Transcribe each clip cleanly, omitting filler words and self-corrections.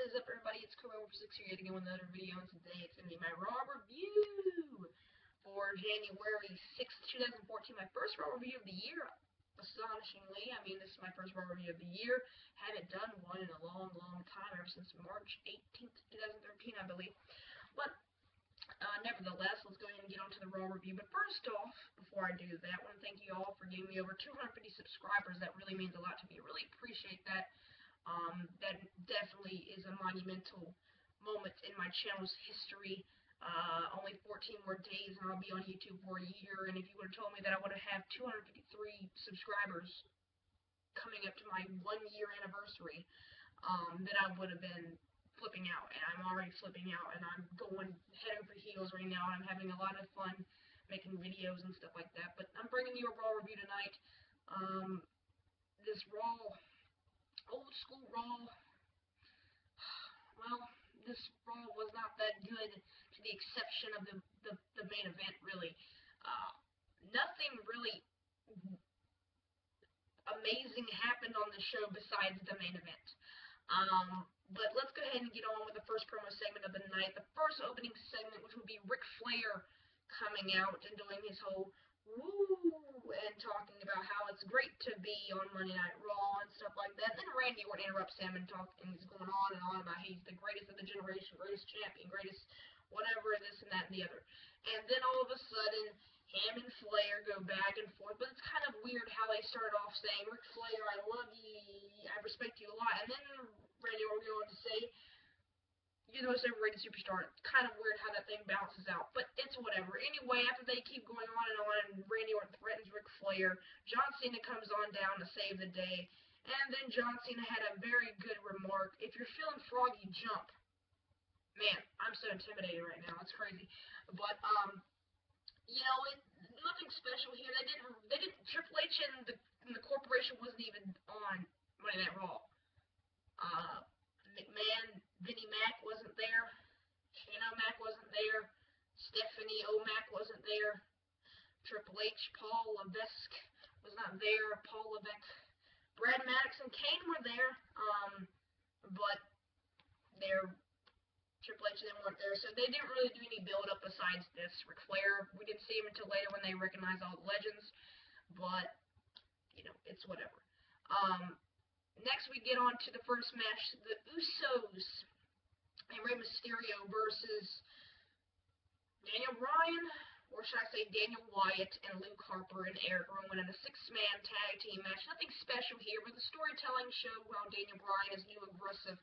What is up, everybody? It's Over6 here yet again with another video, and today it's going to be my Raw review for January 6th, 2014. My first Raw review of the year, astonishingly. I mean, this is my first Raw review of the year. Haven't done one in a long, long time, ever since March 18th, 2013, I believe. But nevertheless, let's go ahead and get on to the Raw review. But first off, before I do that, I want to thank you all for getting me over 250 subscribers. That really means a lot to me. I really appreciate that. That definitely is a monumental moment in my channel's history. Only 14 more days and I'll be on YouTube for a year, and if you would have told me that I would have 253 subscribers coming up to my 1-year anniversary, then I would have been flipping out, and I'm already flipping out, and I'm going head over heels right now, and I'm having a lot of fun making videos and stuff like that. But I'm bringing you a Raw review tonight. This Raw, old school Raw, well, this Raw was not that good, to the exception of the main event, really. Nothing really amazing happened on the show besides the main event. But let's go ahead and get on with the first promo segment of the night. The first opening segment, which would be Ric Flair coming out and doing his whole woo and talking about how it's great to be on Monday Night Raw and stuff like that. And then Randy Orton interrupts him and he's going on and on about he's the greatest of the generation, greatest champion, greatest whatever, this and that and the other. And then all of a sudden, him and Flair go back and forth. But it's kind of weird how they started off saying, Ric Flair, I love you, I respect you a lot. And then Randy Orton goes on to say, you're the most overrated superstar. It's kind of weird how that thing bounces out, but it's whatever. Anyway, after they keep going on and Randy Orton threatens Ric Flair, John Cena comes on down to save the day, and then John Cena had a very good remark. If you're feeling froggy, jump. Man, I'm so intimidated right now. It's crazy. But, you know, nothing special here. They didn't, Triple H and the corporation wasn't even on Monday Night Raw. McMahon, Vinnie Mac wasn't there, Shane O'Mac wasn't there, Stephanie O'Mac wasn't there, Triple H, Paul Levesque was not there, Paul Levesque, Brad Maddox and Kane were there, but Triple H and them weren't there, so they didn't really do any build-up besides this. Ric Flair, we didn't see him until later when they recognized all the legends, but, you know, it's whatever. Next, we get on to the first match, the Usos and Rey Mysterio versus Daniel Bryan, or should I say Daniel Wyatt and Luke Harper and Eric Rowan in a 6-man tag team match. Nothing special here, but the storytelling showed how Daniel Bryan is new, aggressive,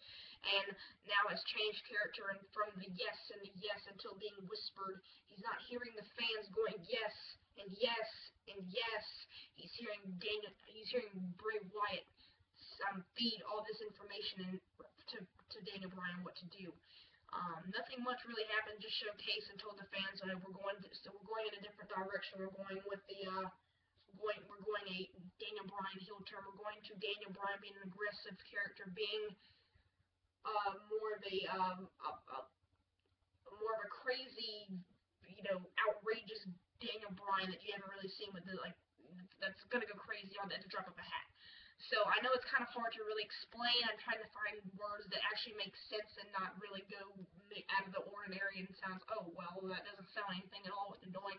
and now has changed character, and from the yes and the yes until being whispered. He's not hearing the fans going yes and yes and yes. He's hearing Bray Wyatt feed all this information to Daniel Bryan what to do. Nothing much really happened. Just showcased and told the fans that we're going in a different direction. We're going with we're going a Daniel Bryan heel turn. We're going to Daniel Bryan being an aggressive character, being more of a crazy, you know, outrageous Daniel Bryan that you haven't really seen with that's gonna go crazy on the drop of a hat. So I know it's kind of hard to really explain. I'm trying to find words that actually make sense and not really go out of the ordinary and sounds, oh, well, that doesn't sound anything at all what they're doing.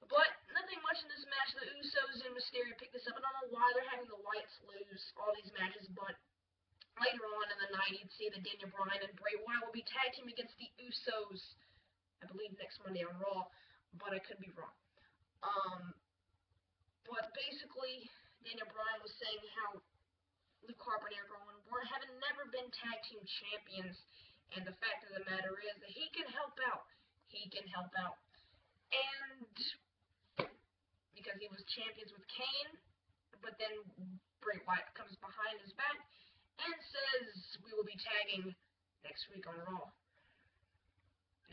But nothing much in this match. The Usos and Mysterio picked this up. I don't know why they're having the Wyatts lose all these matches, but later on in the night, you'd see that Daniel Bryan and Bray Wyatt will be tag team against the Usos, I believe next Monday on Raw, but I could be wrong. But basically, Daniel Bryan was saying how Luke Harper and Eric Rowan have never been tag team champions, and the fact of the matter is that he can help out. He can help out. And because he was champions with Kane, but then Bray Wyatt comes behind his back and says we will be tagging next week on Raw.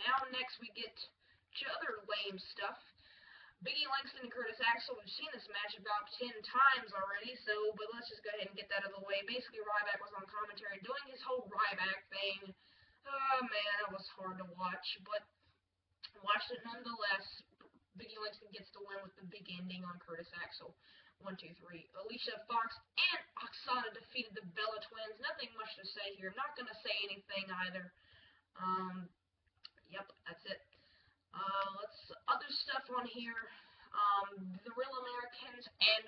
Now next we get to other lame stuff. Biggie Langston and Curtis Axel, we've seen this match about 10 times already, but let's just go ahead and get that out of the way. Basically, Ryback was on commentary doing his whole Ryback thing. Oh, man, it was hard to watch, but watched it nonetheless. Biggie Langston gets the win with the big ending on Curtis Axel. 1, 2, 3. Alicia Fox and Oksana defeated the Bella Twins. Nothing much to say here. I'm not going to say anything either. Yep, that's it. Other stuff on here. The Real Americans and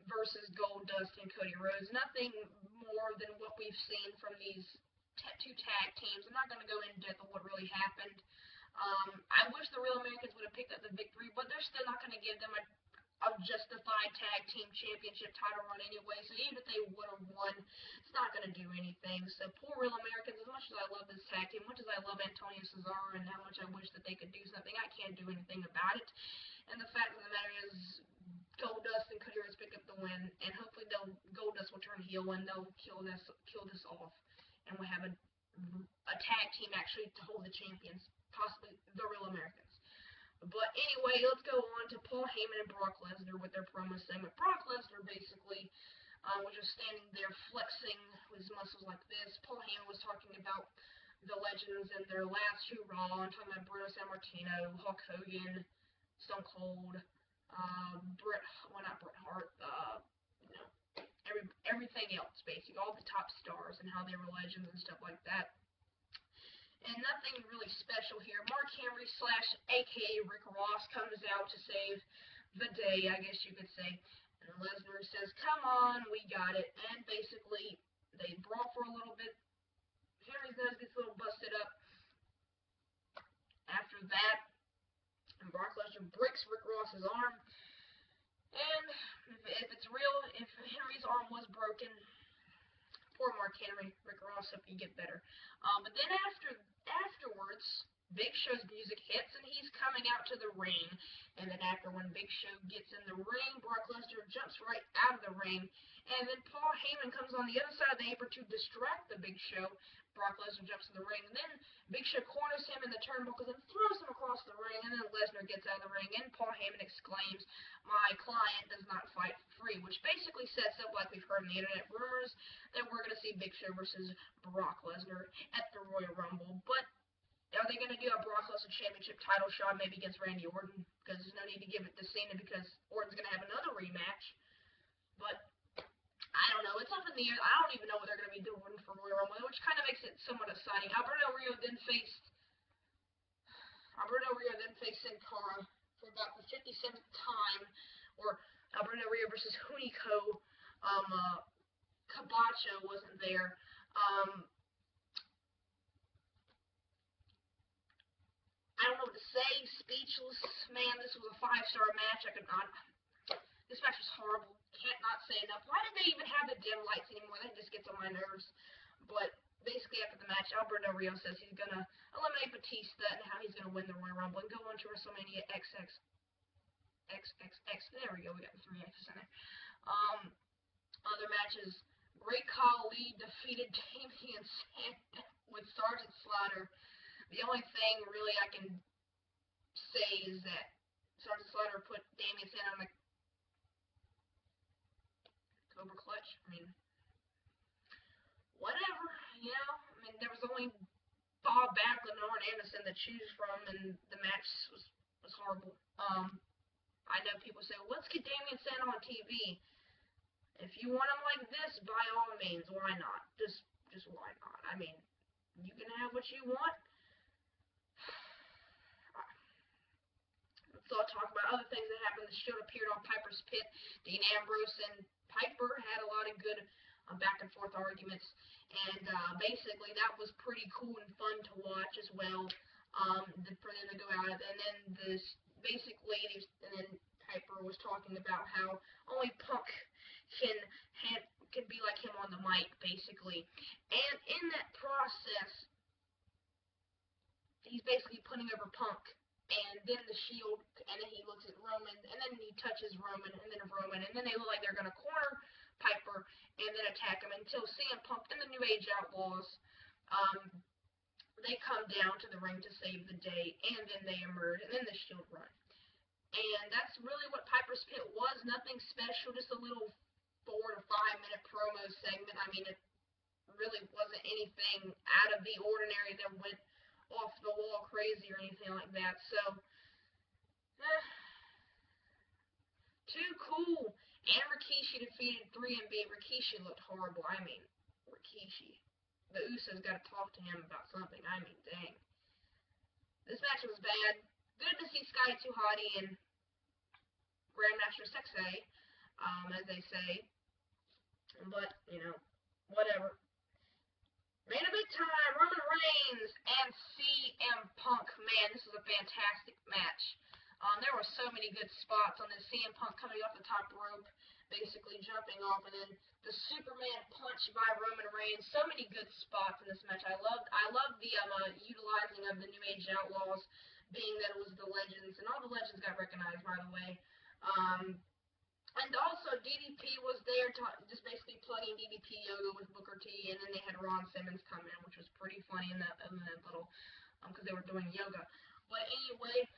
versus Goldust and Cody Rhodes. Nothing more than what we've seen from these two tag teams. I'm not going to go into depth on what really happened. I wish the Real Americans would have picked up the victory, but they're still not going to give them a justified tag team championship title run anyway, so even if they would have won, it's not going to do anything. So poor Real Americans, as much as I love this tag team, as much as I love Antonio Cesaro and how much I wish that they could do something, I can't do anything about it. And the fact of the matter is, Goldust and Cody Rhodes pick up the win, and hopefully Goldust will turn heel and they'll kill this off, and we'll have a tag team actually to hold the champions, possibly the Real Americans. But anyway, let's go on to Paul Heyman and Brock Lesnar with their promo segment. Brock Lesnar basically was just standing there flexing his muscles like this. Paul Heyman was talking about the legends and their last hurrah, and talking about Bruno Sammartino, Hulk Hogan, Stone Cold, not Bret Hart, everything else, basically, all the top stars and how they were legends and stuff like that. And nothing really special here. Mark Henry / a.k.a. Rick Ross comes out to save the day, I guess you could say. And Lesnar says, come on, we got it. And basically, they brawl for a little bit. Henry's nose gets a little busted up. After that, and Brock Lesnar breaks Rick Ross's arm. And if it's real, if Henry's arm was broken, poor Mark Henry, Rick Ross, hope you get better. But then afterwards, Big Show's music hits, and he's coming out to the ring. And then when Big Show gets in the ring, Brock Lesnar jumps right out of the ring. And then Paul Heyman comes on the other side of the apron to distract the Big Show. Brock Lesnar jumps in the ring. And then Big Show corners him in the turnbuckles and throws him across the ring. And then Lesnar gets out of the ring, and Paul Heyman exclaims, my client does not fight free, which basically sets up, like we've heard in the internet rumors, that we're going to see Big Show versus Brock Lesnar at the Royal Rumble. But are they going to do a Brock Lesnar Championship title shot maybe against Randy Orton? Because there's no need to give it to Cena because Orton's going to have another rematch. But I don't know. It's up in the air. I don't even know what they're going to be doing for Royal Rumble, which kind of makes it somewhat exciting. Alberto Rio then faced Sin Cara for about the 57th time, or Alberto Rio versus Hunico. Cabacho wasn't there. I don't know what to say. Speechless. Man, this was a 5-star match. This match was horrible. Can't not say enough. Why did they even have the dim lights anymore? That just gets on my nerves. But basically, after the match, Alberto Rio says he's going to eliminate Batista and how he's going to win the Royal Rumble and go on to WrestleMania XXX. There we go. We got the 3 X's in there. Other matches. Great Khali defeated Damian Sandler with Sergeant Slaughter. The only thing really I can say is that Sergeant Slaughter put Damian Sandler on the Cobra Clutch. I mean, whatever, you know. I mean, there was only Bob Backlund and Arn Anderson to choose from, and the match was horrible. I know people say, well, let's get Damian Sandler on TV. If you want him like this, by all means, why not? Just why not? I mean, you can have what you want. Let's all talk about other things that happened. The Shield appeared on Piper's Pit. Dean Ambrose and Piper had a lot of good back and forth arguments, and basically that was pretty cool and fun to watch as well. For them to go out, and then this basically, and then Piper was talking about how only Punk can be like him on the mic, basically, and in that process, he's basically putting over Punk. And then the Shield, and then he looks at Roman, and then he touches Roman, and then they look like they're going to corner Piper, and then attack him until CM Punk and the New Age Outlaws, they come down to the ring to save the day, and then they emerge, and then the Shield run. And that's really what Piper's Pit was, nothing special, just a little 4 to 5 minute promo segment. I mean, it really wasn't anything out of the ordinary that went off the wall crazy or anything like that. So, too cool. And Rikishi defeated 3MB. Rikishi looked horrible. I mean, Rikishi. The Usos got to talk to him about something. I mean, dang. This match was bad. Good to see Sky 2 Hottie and Grandmaster Sexay, as they say. But, you know, whatever. Main event time, Roman Reigns and CM Punk. Man, this was a fantastic match. There were so many good spots on this. CM Punk coming off the top rope, basically jumping off, and then the Superman punch by Roman Reigns. So many good spots in this match. I loved the utilizing of the New Age Outlaws, being that it was the Legends, and all the Legends got recognized, by the way. And also, DDP was there, just basically plugging DDP yoga with Booker T, and then they had Ron Simmons come in, which was pretty funny in that little, because they were doing yoga. But anyway,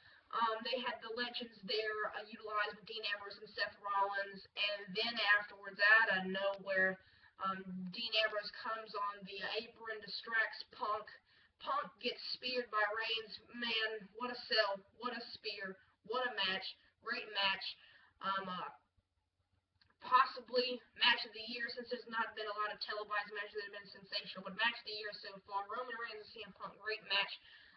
they had the Legends there, utilized with Dean Ambrose and Seth Rollins, and then afterwards, out of nowhere, Dean Ambrose comes on the apron, distracts Punk. Punk gets speared by Reigns. Man, what a sell, what a spear, what a match, great match. Possibly match of the year, since there's not been a lot of televised matches that have been sensational, but match of the year so far. Roman Reigns and CM Punk, great match.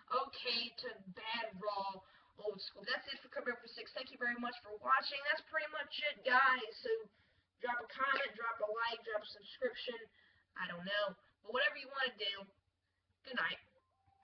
Okay to bad Raw, old school. That's it for Cover 6. Thank you very much for watching. That's pretty much it, guys. So drop a comment, drop a like, drop a subscription. I don't know. But whatever you want to do, good night.